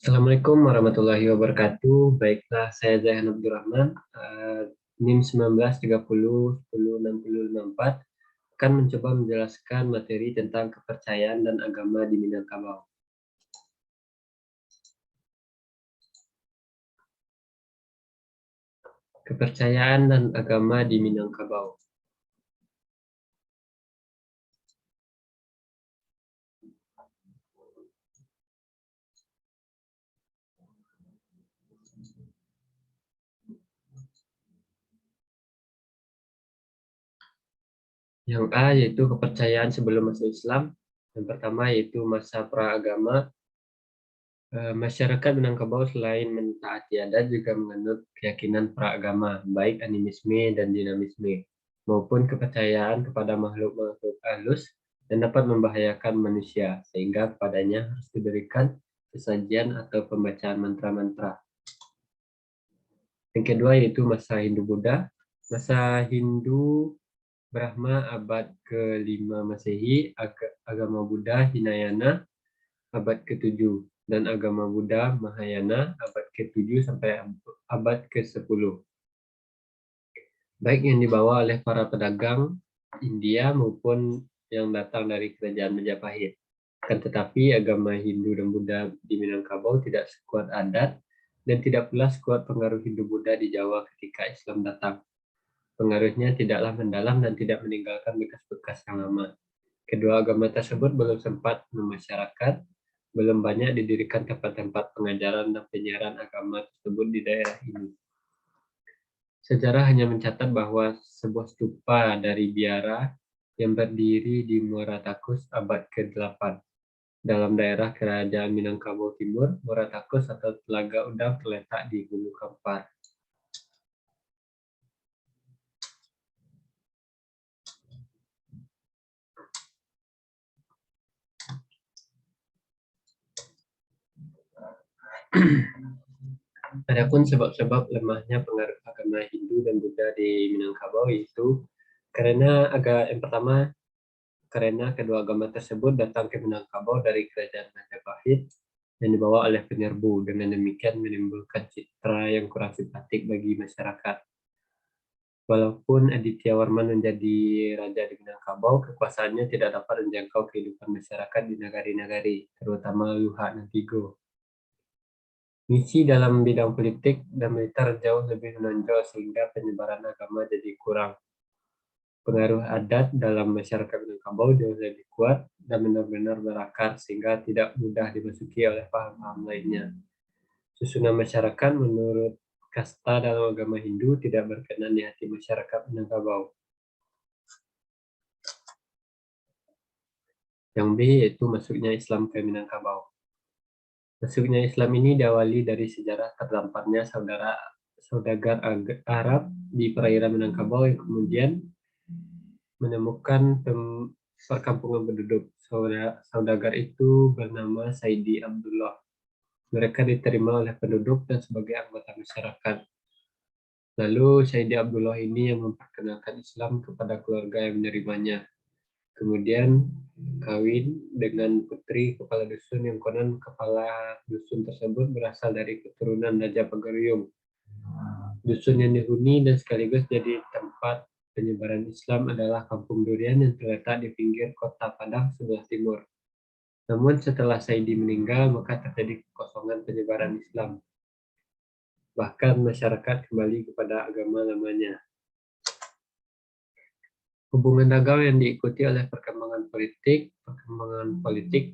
Assalamualaikum warahmatullahi wabarakatuh. Baiklah, saya Zaihan Abdurrahman, NIM 1930 106054 akan mencoba menjelaskan materi tentang kepercayaan dan agama di Minangkabau. Kepercayaan dan agama di Minangkabau. Yang A yaitu kepercayaan sebelum masuk Islam. Yang pertama yaitu masa praagama. Masyarakat Minangkabau selain mentaati adat juga menganut keyakinan praagama, baik animisme dan dinamisme, maupun kepercayaan kepada makhluk-makhluk halus dan dapat membahayakan manusia, sehingga kepadanya harus diberikan sesajian atau pembacaan mantra-mantra. Yang kedua yaitu masa Hindu-Buddha. Masa Hindu Brahma abad ke-5 Masehi, agama Buddha Hinayana abad ke-7, dan agama Buddha Mahayana abad ke-7 sampai abad ke-10. Baik yang dibawa oleh para pedagang India maupun yang datang dari kerajaan Majapahit. Akan tetapi agama Hindu dan Buddha di Minangkabau tidak sekuat adat dan tidak pula sekuat pengaruh Hindu-Buddha di Jawa ketika Islam datang. Pengaruhnya tidaklah mendalam dan tidak meninggalkan bekas-bekas yang lama. Kedua agama tersebut belum sempat memasyarakat, belum banyak didirikan tempat-tempat pengajaran dan penyiaran agama tersebut di daerah ini. Sejarah hanya mencatat bahwa sebuah stupa dari biara yang berdiri di Muara Takus abad ke-8 dalam daerah Kerajaan Minangkabau Timur. Muara Takus atau Telaga Udang terletak di Hulu Kampar. Adapun sebab-sebab lemahnya pengaruh agama Hindu dan Buddha di Minangkabau itu yang pertama, karena kedua agama tersebut datang ke Minangkabau dari kerajaan Majapahit yang dibawa oleh penyerbu, dengan demikian menimbulkan citra yang kurang simpatik bagi masyarakat. Walaupun Aditya Warman menjadi raja di Minangkabau, kekuasaannya tidak dapat menjangkau kehidupan masyarakat di nagari-nagari, terutama Luhak dan Tigo. Misi dalam bidang politik dan militer jauh lebih menonjol sehingga penyebaran agama jadi kurang. Pengaruh adat dalam masyarakat Minangkabau jauh lebih kuat dan benar-benar berakar sehingga tidak mudah dimasuki oleh paham-paham lainnya. Susunan masyarakat menurut kasta dalam agama Hindu tidak berkenan di hati masyarakat Minangkabau. Yang B yaitu masuknya Islam ke Minangkabau. Masuknya Islam ini diawali dari sejarah terdamparnya saudagar Arab di perairan Minangkabau yang kemudian menemukan perkampungan penduduk. Saudagar itu bernama Saidi Abdullah. Mereka diterima oleh penduduk dan sebagai anggota masyarakat. Lalu Saidi Abdullah ini yang memperkenalkan Islam kepada keluarga yang menerimanya. Kemudian kawin dengan putri kepala dusun yang konon kepala dusun tersebut berasal dari keturunan Raja Pagaruyung. Dusun yang dihuni dan sekaligus jadi tempat penyebaran Islam adalah Kampung Durian yang terletak di pinggir kota Padang sebelah timur. Namun setelah Saidi meninggal, maka terjadi kekosongan penyebaran Islam. Bahkan masyarakat kembali kepada agama lamanya. Hubungan dagang yang diikuti oleh perkembangan politik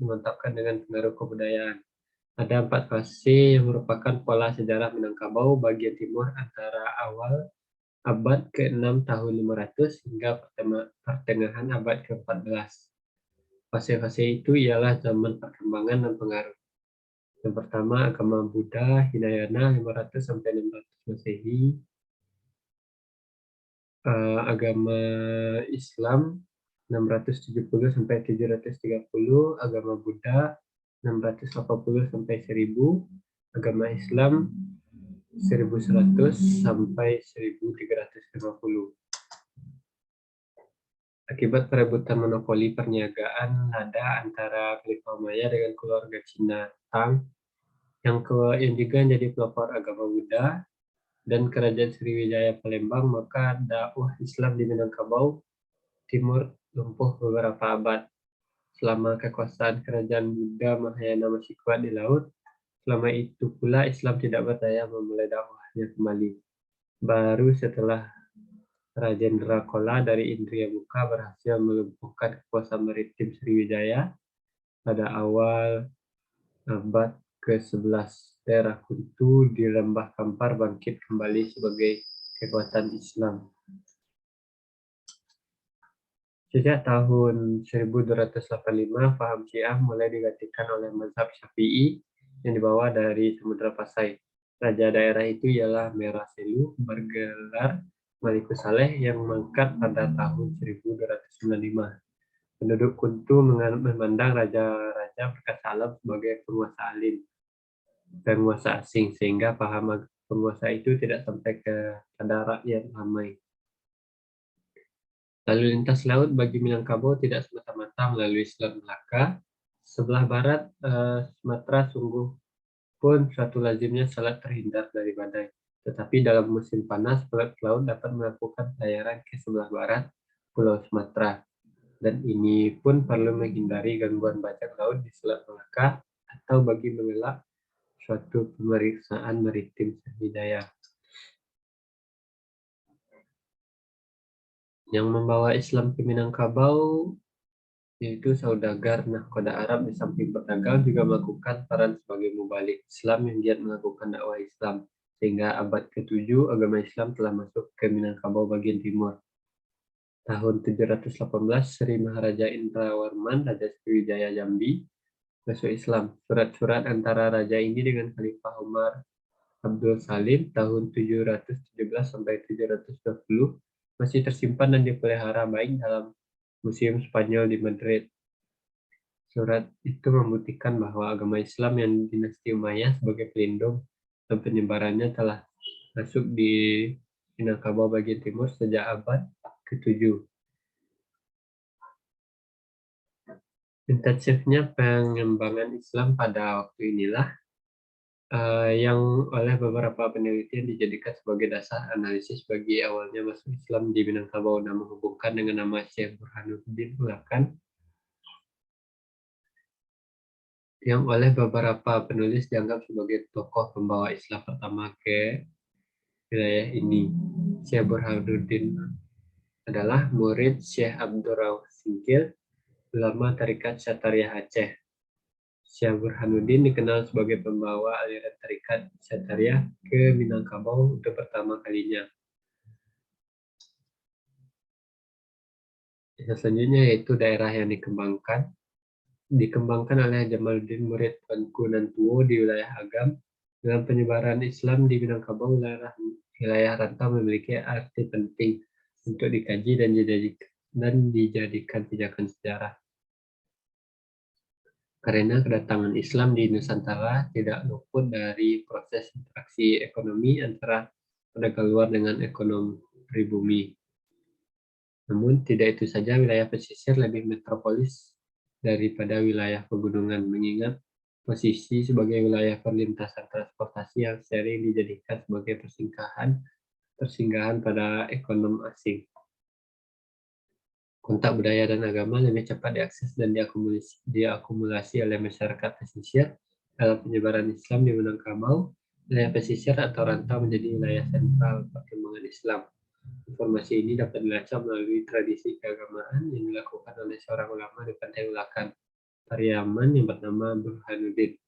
dimantapkan dengan pengaruh kebudayaan. Ada 4 fase yang merupakan pola sejarah Minangkabau bagian timur antara awal abad ke-6 tahun 500 hingga pertengahan abad ke-14. Fase-fase itu ialah zaman perkembangan dan pengaruh. Yang pertama, agama Buddha Hinayana 500 sampai 600 Masehi. Agama Islam 670 sampai 730, agama Buddha 680 sampai 1000, agama Islam 1100 sampai 1350. Akibat perebutan monopoli perniagaan lada antara Khalifah Umayyah dengan keluarga Cina Tang, yang juga jadi pelopor agama Buddha dan Kerajaan Sriwijaya Palembang, maka dakwah Islam di Minangkabau Timur lumpuh beberapa abad. Selama kekuasaan Kerajaan Buddha Mahayana masih kuat di laut, selama itu pula Islam tidak berdaya memulai dakwahnya kembali. Baru setelah Rajendra Chola dari Indriyamuka berhasil melumpuhkan kekuasaan maritim Sriwijaya pada awal abad ke-11, daerah Kuntu di Lembah Kampar bangkit kembali sebagai kekuatan Islam. Sejak tahun 1285, paham Syiah mulai digantikan oleh mazhab Syafi'i yang dibawa dari Samudra Pasai. Raja daerah itu ialah Merah Selu bergelar Malikus Saleh yang mangkat pada tahun 1295. Penduduk Kuntu memandang raja-raja berkasa alam sebagai penguasa asing, sehingga paham penguasa itu tidak sampai kepada rakyat ramai. Lalu lintas laut bagi Minangkabau tidak semata-mata melalui Selat Melaka. Sebelah barat Sumatera sungguh pun suatu lazimnya selat terhindar dari badai. Tetapi dalam musim panas, pelaut dapat melakukan pelayaran ke sebelah barat Pulau Sumatera. Dan ini pun perlu menghindari gangguan bajak laut di Selat Melaka atau bagi mengelak suatu pemeriksaan maritim Sriwijaya. Yang membawa Islam ke Minangkabau yaitu saudagar nahkoda Arab di samping berdagang juga melakukan peran sebagai mubalik Islam yang giat melakukan dakwah Islam, sehingga abad ke-7 agama Islam telah masuk ke Minangkabau bagian timur. Tahun 718, Sri Maharaja Indrawarman, Raja Sriwijaya Jambi, masuk Islam. Surat-surat antara raja ini dengan Khalifah Umar Abdul Salim tahun 717 sampai 720 masih tersimpan dan dipelihara baik dalam Museum Spanyol di Madrid. Surat itu membuktikan bahwa agama Islam yang dinasti Umayyah sebagai pelindung dan penyebarannya telah masuk di Minangkabau bagian timur sejak abad ke-7. Intensifnya pengembangan Islam pada waktu inilah yang oleh beberapa penelitian dijadikan sebagai dasar analisis bagi awalnya masuk Islam di Minangkabau dan menghubungkan dengan nama Syekh Burhanuddin Ulakan, yang oleh beberapa penulis dianggap sebagai tokoh pembawa Islam pertama ke wilayah ini. Syekh Burhanuddin adalah murid Syekh Abdurrahman Singkil, ulama Tarekat Syatariah Aceh. Syekh Burhanuddin dikenal sebagai pembawa aliran Tarekat Syatariah ke Minangkabau untuk pertama kalinya. Yang selanjutnya yaitu daerah yang dikembangkan oleh Jamaluddin murid Tuanku Nantuo di wilayah Agam. Dalam penyebaran Islam di Minangkabau, wilayah rantau memiliki arti penting untuk dikaji dan dijadikan pijakan sejarah. Karena kedatangan Islam di Nusantara tidak luput dari proses interaksi ekonomi antara pedagang luar dengan ekonomi pribumi. Namun tidak itu saja, wilayah pesisir lebih metropolis daripada wilayah pegunungan, mengingat posisi sebagai wilayah perlintasan transportasi yang sering dijadikan sebagai persinggahan pada ekonom asing. Kontak budaya dan agama lebih cepat diakses dan diakumulasi oleh masyarakat pesisir. Dalam penyebaran Islam di Minangkabau, wilayah pesisir atau rantau menjadi wilayah sentral perkembangan Islam. Informasi ini dapat dilacak melalui tradisi keagamaan yang dilakukan oleh seorang ulama di Pantai Ulakan, Pariaman yang bernama Burhanuddin.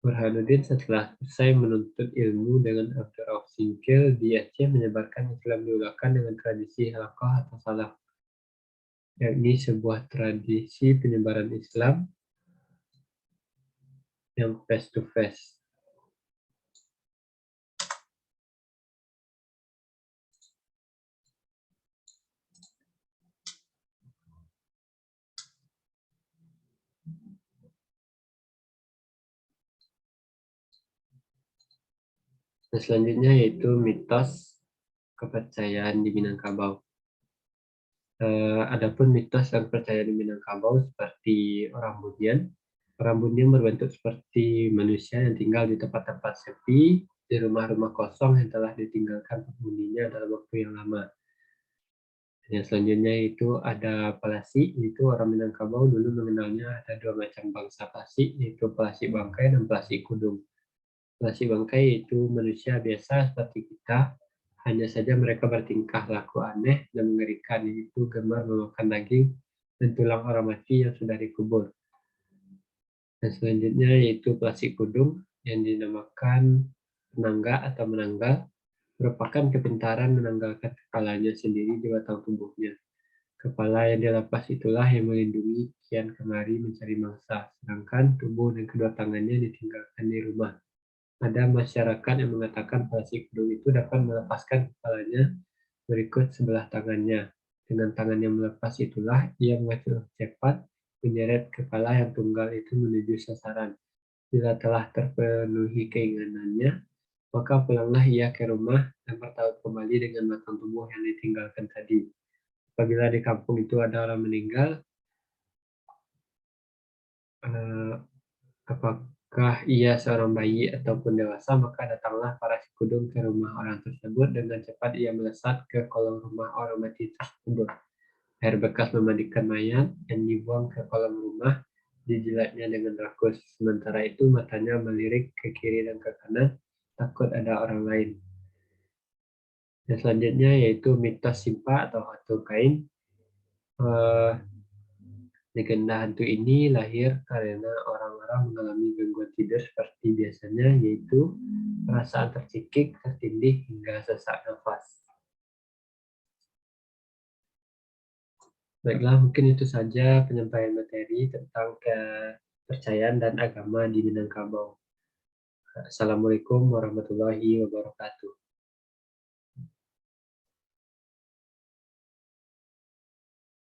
Burhanuddin setelah selesai menuntut ilmu dengan Abdurrahman Singkil di Aceh menyebarkan Islam di Ulakan dengan tradisi halaqah atau salaf, yakni sebuah tradisi penyebaran Islam yang face to face. Dan selanjutnya yaitu mitos kepercayaan di Minangkabau. Adapun mitos dan percayaan di Minangkabau seperti orang Budian, Rambutnya berbentuk seperti manusia yang tinggal di tempat-tempat sepi, di rumah-rumah kosong yang telah ditinggalkan penghuninya dalam waktu yang lama. Yang selanjutnya itu ada Palasi, itu orang Minangkabau dulu mengenalnya ada dua macam bangsa Palasi, yaitu Palasi Bangkai dan Palasi Kudung. Palasi Bangkai itu manusia biasa seperti kita, hanya saja mereka bertingkah laku aneh dan mengerikan, yaitu gemar memakan daging dan tulang orang mati yang sudah dikubur. Dan selanjutnya yaitu Palasi Kudung yang dinamakan penangga atau menanggal, merupakan kepintaran menanggalkan kepalanya sendiri di batang tubuhnya. Kepala yang dilepas itulah yang melindungi kian kemari mencari mangsa, sedangkan tubuh dan kedua tangannya ditinggalkan di rumah. Ada masyarakat yang mengatakan Palasi Kudung itu dapat melepaskan kepalanya berikut sebelah tangannya. Dengan tangan yang melepas itulah ia mengacu cepat menyeret kepala yang tunggal itu menuju sasaran. Bila telah terpenuhi keinginannya, maka pulanglah ia ke rumah dan bertaut kembali dengan batang tubuh yang ditinggalkan tadi. Apabila di kampung itu ada orang meninggal, eh, apakah ia seorang bayi ataupun dewasa, maka datanglah para si kudung ke rumah orang tersebut. Dengan cepat ia melesat ke kolong rumah orang mati tersebut. Air bekas memandikan mayat yang dibuang ke kolam rumah, dijilatnya dengan rakus. Sementara itu matanya melirik ke kiri dan ke kanan, takut ada orang lain. Dan selanjutnya yaitu mitos Simpa atau hantu kain. Eh, Legenda hantu ini lahir karena orang-orang mengalami gangguan tidur seperti biasanya, yaitu perasaan tercekik, tertindih, hingga sesak nafas. Baiklah, mungkin itu saja penyampaian materi tentang kepercayaan dan agama di Minangkabau. Assalamualaikum warahmatullahi wabarakatuh.